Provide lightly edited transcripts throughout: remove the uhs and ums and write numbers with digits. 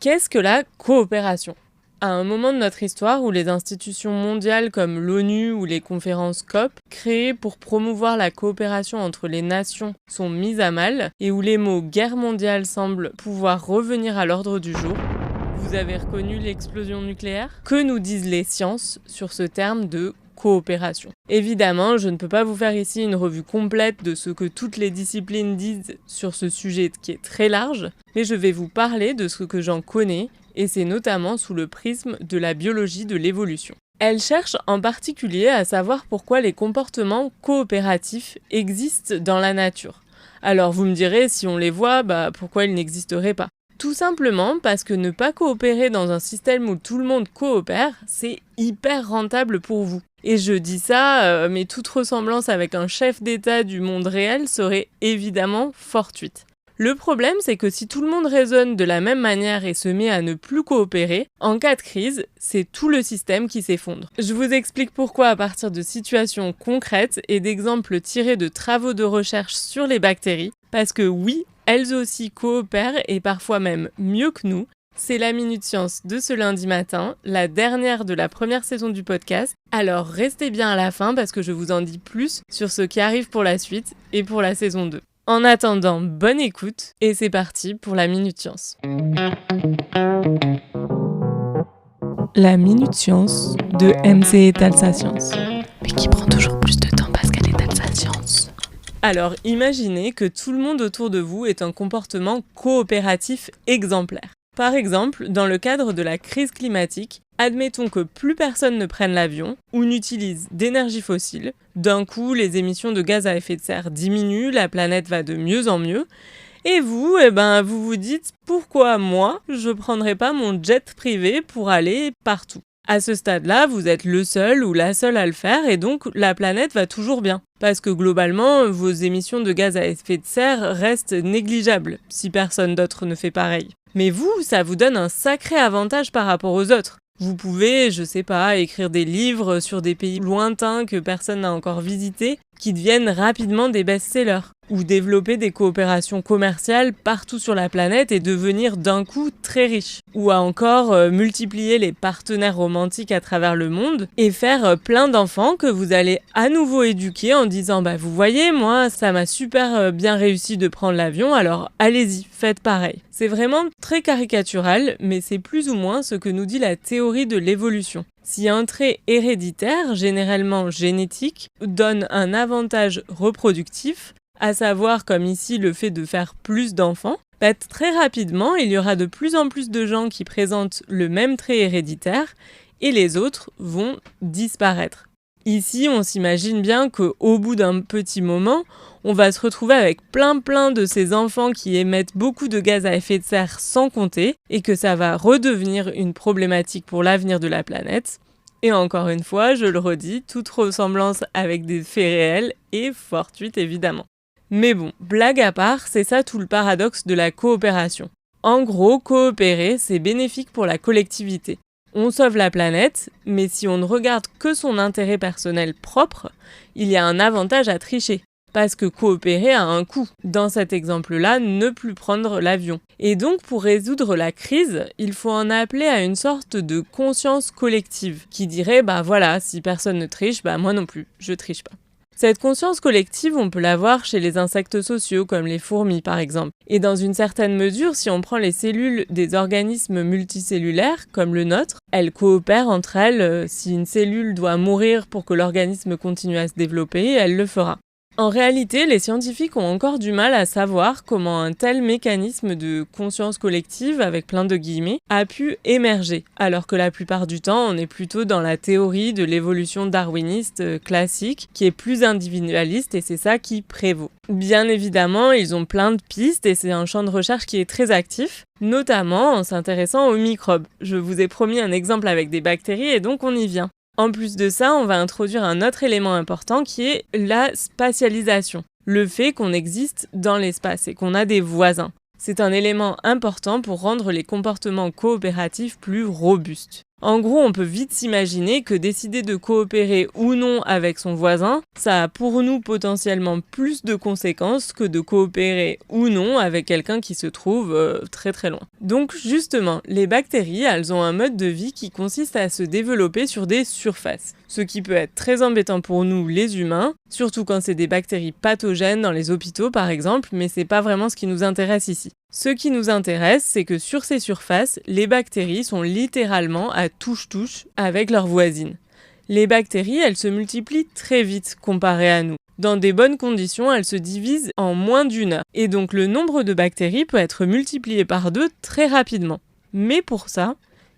Qu'est-ce que la coopération ? À un moment de notre histoire où les institutions mondiales comme l'ONU ou les conférences COP, créées pour promouvoir la coopération entre les nations, sont mises à mal et où les mots guerre mondiale semblent pouvoir revenir à l'ordre du jour, vous avez reconnu l'explosion nucléaire ? Que nous disent les sciences sur ce terme de coopération ? Évidemment, je ne peux pas vous faire ici une revue complète de ce que toutes les disciplines disent sur ce sujet qui est très large, mais je vais vous parler de ce que j'en connais, et c'est notamment sous le prisme de la biologie de l'évolution. Elle cherche en particulier à savoir pourquoi les comportements coopératifs existent dans la nature. Alors vous me direz, si on les voit, pourquoi ils n'existeraient pas ? Tout simplement parce que ne pas coopérer dans un système où tout le monde coopère, c'est hyper rentable pour vous. Et je dis ça, mais toute ressemblance avec un chef d'État du monde réel serait évidemment fortuite. Le problème, c'est que si tout le monde raisonne de la même manière et se met à ne plus coopérer, en cas de crise, c'est tout le système qui s'effondre. Je vous explique pourquoi à partir de situations concrètes et d'exemples tirés de travaux de recherche sur les bactéries, parce que oui, elles aussi coopèrent et parfois même mieux que nous. C'est la Minute Science de ce lundi matin, la dernière de la première saison du podcast. Alors restez bien à la fin parce que je vous en dis plus sur ce qui arrive pour la suite et pour la saison 2. En attendant, bonne écoute et c'est parti pour la Minute Science. La Minute Science de MC et Talsa Science. Mais qui prend toujours plus de temps parce qu'elle est Talsa Science. Alors imaginez que tout le monde autour de vous ait un comportement coopératif exemplaire. Par exemple, dans le cadre de la crise climatique, admettons que plus personne ne prenne l'avion ou n'utilise d'énergie fossile. D'un coup, les émissions de gaz à effet de serre diminuent, la planète va de mieux en mieux. Et vous, vous vous dites « Pourquoi moi, je ne prendrais pas mon jet privé pour aller partout ?» À ce stade-là, vous êtes le seul ou la seule à le faire et donc la planète va toujours bien. Parce que globalement, vos émissions de gaz à effet de serre restent négligeables si personne d'autre ne fait pareil. Mais vous, ça vous donne un sacré avantage par rapport aux autres. Vous pouvez, écrire des livres sur des pays lointains que personne n'a encore visités, qui deviennent rapidement des best-sellers. Ou développer des coopérations commerciales partout sur la planète et devenir d'un coup très riche. Ou à encore multiplier les partenaires romantiques à travers le monde et faire plein d'enfants que vous allez à nouveau éduquer en disant « vous voyez, moi, ça m'a super bien réussi de prendre l'avion, alors allez-y, faites pareil ». C'est vraiment très caricatural, mais c'est plus ou moins ce que nous dit la théorie de l'évolution. Si un trait héréditaire, généralement génétique, donne un avantage reproductif, à savoir comme ici le fait de faire plus d'enfants, très rapidement il y aura de plus en plus de gens qui présentent le même trait héréditaire et les autres vont disparaître. Ici, on s'imagine bien qu'au bout d'un petit moment, on va se retrouver avec plein de ces enfants qui émettent beaucoup de gaz à effet de serre sans compter et que ça va redevenir une problématique pour l'avenir de la planète. Et encore une fois, je le redis, toute ressemblance avec des faits réels est fortuite évidemment. Mais bon, blague à part, c'est ça tout le paradoxe de la coopération. En gros, coopérer, c'est bénéfique pour la collectivité. On sauve la planète, mais si on ne regarde que son intérêt personnel propre, il y a un avantage à tricher. Parce que coopérer a un coût. Dans cet exemple-là, ne plus prendre l'avion. Et donc, pour résoudre la crise, il faut en appeler à une sorte de conscience collective, qui dirait, si personne ne triche, moi non plus, je triche pas. Cette conscience collective, on peut la voir chez les insectes sociaux, comme les fourmis par exemple. Et dans une certaine mesure, si on prend les cellules des organismes multicellulaires, comme le nôtre, elles coopèrent entre elles. Si une cellule doit mourir pour que l'organisme continue à se développer, elle le fera. En réalité, les scientifiques ont encore du mal à savoir comment un tel mécanisme de conscience collective, avec plein de guillemets, a pu émerger, alors que la plupart du temps, on est plutôt dans la théorie de l'évolution darwiniste classique, qui est plus individualiste et c'est ça qui prévaut. Bien évidemment, ils ont plein de pistes et c'est un champ de recherche qui est très actif, notamment en s'intéressant aux microbes. Je vous ai promis un exemple avec des bactéries et donc on y vient. En plus de ça, on va introduire un autre élément important qui est la spatialisation. Le fait qu'on existe dans l'espace et qu'on a des voisins. C'est un élément important pour rendre les comportements coopératifs plus robustes. En gros, on peut vite s'imaginer que décider de coopérer ou non avec son voisin, ça a pour nous potentiellement plus de conséquences que de coopérer ou non avec quelqu'un qui se trouve très très loin. Donc justement, les bactéries, elles ont un mode de vie qui consiste à se développer sur des surfaces. Ce qui peut être très embêtant pour nous les humains, surtout quand c'est des bactéries pathogènes dans les hôpitaux par exemple, mais c'est pas vraiment ce qui nous intéresse ici. Ce qui nous intéresse, c'est que sur ces surfaces, les bactéries sont littéralement à touche-touche avec leurs voisines. Les bactéries, elles se multiplient très vite comparées à nous. Dans des bonnes conditions, elles se divisent en moins d'1 heure. Et donc le nombre de bactéries peut être multiplié par 2 très rapidement. Mais pour ça,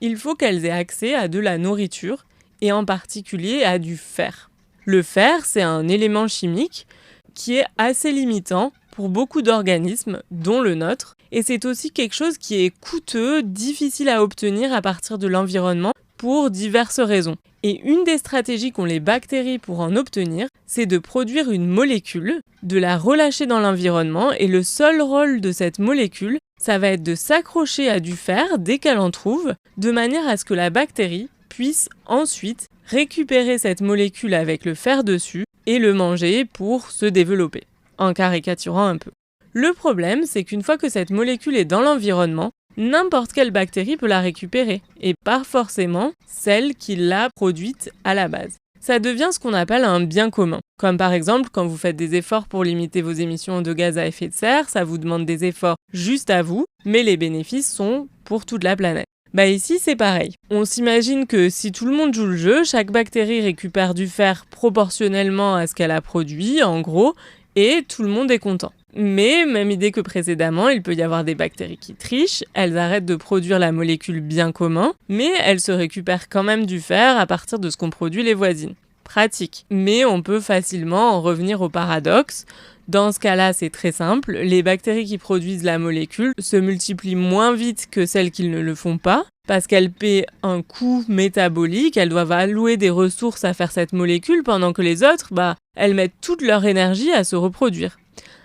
il faut qu'elles aient accès à de la nourriture, et en particulier à du fer. Le fer, c'est un élément chimique qui est assez limitant pour beaucoup d'organismes, dont le nôtre, et c'est aussi quelque chose qui est coûteux, difficile à obtenir à partir de l'environnement pour diverses raisons. Et une des stratégies qu'ont les bactéries pour en obtenir, c'est de produire une molécule, de la relâcher dans l'environnement, et le seul rôle de cette molécule, ça va être de s'accrocher à du fer dès qu'elle en trouve, de manière à ce que la bactérie puisse ensuite récupérer cette molécule avec le fer dessus et le manger pour se développer, en caricaturant un peu. Le problème, c'est qu'une fois que cette molécule est dans l'environnement, n'importe quelle bactérie peut la récupérer, et pas forcément celle qui l'a produite à la base. Ça devient ce qu'on appelle un bien commun. Comme par exemple, quand vous faites des efforts pour limiter vos émissions de gaz à effet de serre, ça vous demande des efforts juste à vous, mais les bénéfices sont pour toute la planète. Ici, c'est pareil. On s'imagine que si tout le monde joue le jeu, chaque bactérie récupère du fer proportionnellement à ce qu'elle a produit, en gros, et tout le monde est content. Mais, même idée que précédemment, il peut y avoir des bactéries qui trichent, elles arrêtent de produire la molécule bien commun, mais elles se récupèrent quand même du fer à partir de ce qu'ont produit les voisines. Pratique. Mais on peut facilement en revenir au paradoxe. Dans ce cas-là, c'est très simple, les bactéries qui produisent la molécule se multiplient moins vite que celles qui ne le font pas, parce qu'elles paient un coût métabolique, elles doivent allouer des ressources à faire cette molécule, pendant que les autres, elles mettent toute leur énergie à se reproduire.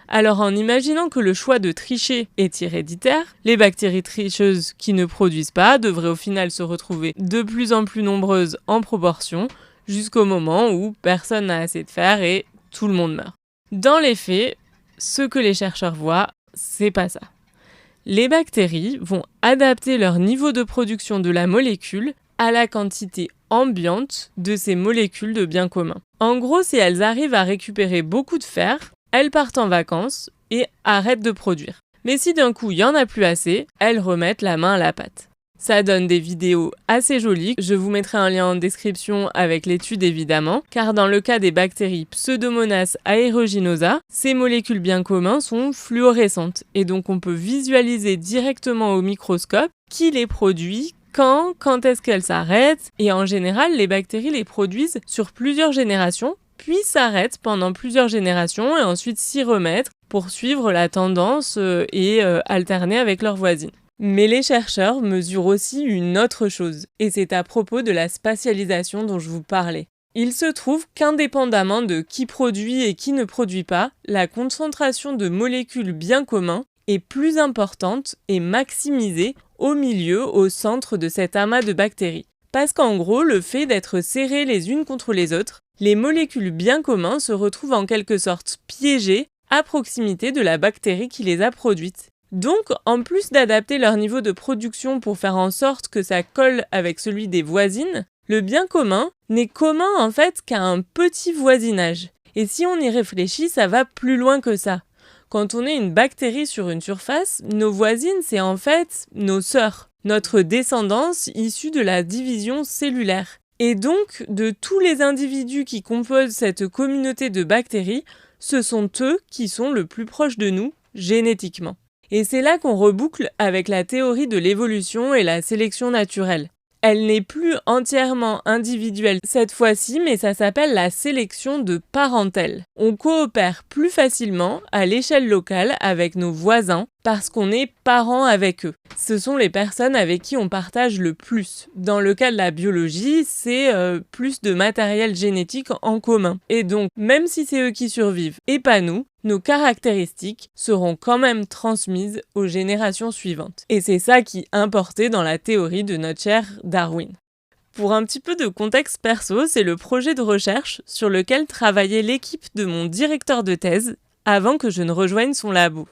Alors en imaginant que le choix de tricher est héréditaire, les bactéries tricheuses qui ne produisent pas devraient au final se retrouver de plus en plus nombreuses en proportion, jusqu'au moment où personne n'a assez de fer et tout le monde meurt. Dans les faits, ce que les chercheurs voient, c'est pas ça. Les bactéries vont adapter leur niveau de production de la molécule à la quantité ambiante de ces molécules de bien commun. En gros, si elles arrivent à récupérer beaucoup de fer, elles partent en vacances et arrêtent de produire. Mais si d'un coup il n'y en a plus assez, elles remettent la main à la pâte. Ça donne des vidéos assez jolies, je vous mettrai un lien en description avec l'étude évidemment, car dans le cas des bactéries Pseudomonas aeruginosa, ces molécules bien communs sont fluorescentes, et donc on peut visualiser directement au microscope qui les produit, quand est-ce qu'elles s'arrêtent, et en général les bactéries les produisent sur plusieurs générations, puis s'arrêtent pendant plusieurs générations et ensuite s'y remettent pour suivre la tendance et alterner avec leurs voisines. Mais les chercheurs mesurent aussi une autre chose, et c'est à propos de la spatialisation dont je vous parlais. Il se trouve qu'indépendamment de qui produit et qui ne produit pas, la concentration de molécules bien communs est plus importante et maximisée au milieu, au centre de cet amas de bactéries. Parce qu'en gros, le fait d'être serrées les unes contre les autres, les molécules bien communs se retrouvent en quelque sorte piégées à proximité de la bactérie qui les a produites. Donc, en plus d'adapter leur niveau de production pour faire en sorte que ça colle avec celui des voisines, le bien commun n'est commun en fait qu'à un petit voisinage. Et si on y réfléchit, ça va plus loin que ça. Quand on est une bactérie sur une surface, nos voisines, c'est en fait nos sœurs, notre descendance issue de la division cellulaire. Et donc, de tous les individus qui composent cette communauté de bactéries, ce sont eux qui sont le plus proches de nous, génétiquement. Et c'est là qu'on reboucle avec la théorie de l'évolution et la sélection naturelle. Elle n'est plus entièrement individuelle cette fois-ci, mais ça s'appelle la sélection de parentèle. On coopère plus facilement à l'échelle locale avec nos voisins parce qu'on est parents avec eux. Ce sont les personnes avec qui on partage le plus. Dans le cas de la biologie, c'est plus de matériel génétique en commun. Et donc, même si c'est eux qui survivent et pas nous, nos caractéristiques seront quand même transmises aux générations suivantes. Et c'est ça qui importait dans la théorie de notre cher Darwin. Pour un petit peu de contexte perso, c'est le projet de recherche sur lequel travaillait l'équipe de mon directeur de thèse avant que je ne rejoigne son labo.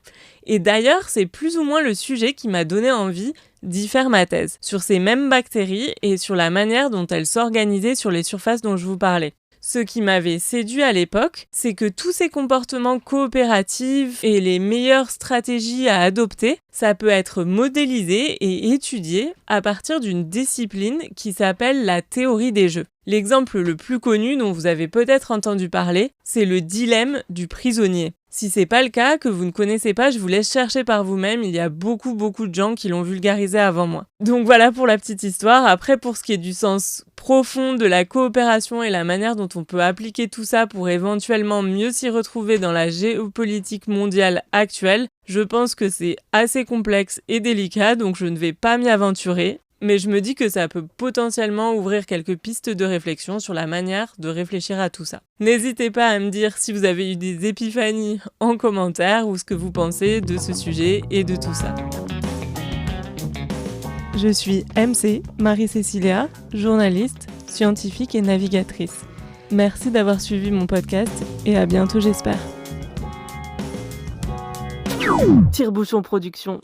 Et d'ailleurs, c'est plus ou moins le sujet qui m'a donné envie d'y faire ma thèse, sur ces mêmes bactéries et sur la manière dont elles s'organisaient sur les surfaces dont je vous parlais. Ce qui m'avait séduit à l'époque, c'est que tous ces comportements coopératifs et les meilleures stratégies à adopter, ça peut être modélisé et étudié à partir d'une discipline qui s'appelle la théorie des jeux. L'exemple le plus connu dont vous avez peut-être entendu parler, c'est le dilemme du prisonnier. Si c'est pas le cas, que vous ne connaissez pas, je vous laisse chercher par vous-même, il y a beaucoup de gens qui l'ont vulgarisé avant moi. Donc voilà pour la petite histoire. Après, pour ce qui est du sens profond de la coopération et la manière dont on peut appliquer tout ça pour éventuellement mieux s'y retrouver dans la géopolitique mondiale actuelle, je pense que c'est assez complexe et délicat, donc je ne vais pas m'y aventurer. Mais je me dis que ça peut potentiellement ouvrir quelques pistes de réflexion sur la manière de réfléchir à tout ça. N'hésitez pas à me dire si vous avez eu des épiphanies en commentaire ou ce que vous pensez de ce sujet et de tout ça. Je suis MC, Marie-Cécilia, journaliste, scientifique et navigatrice. Merci d'avoir suivi mon podcast et à bientôt j'espère. Tire-bouchon production.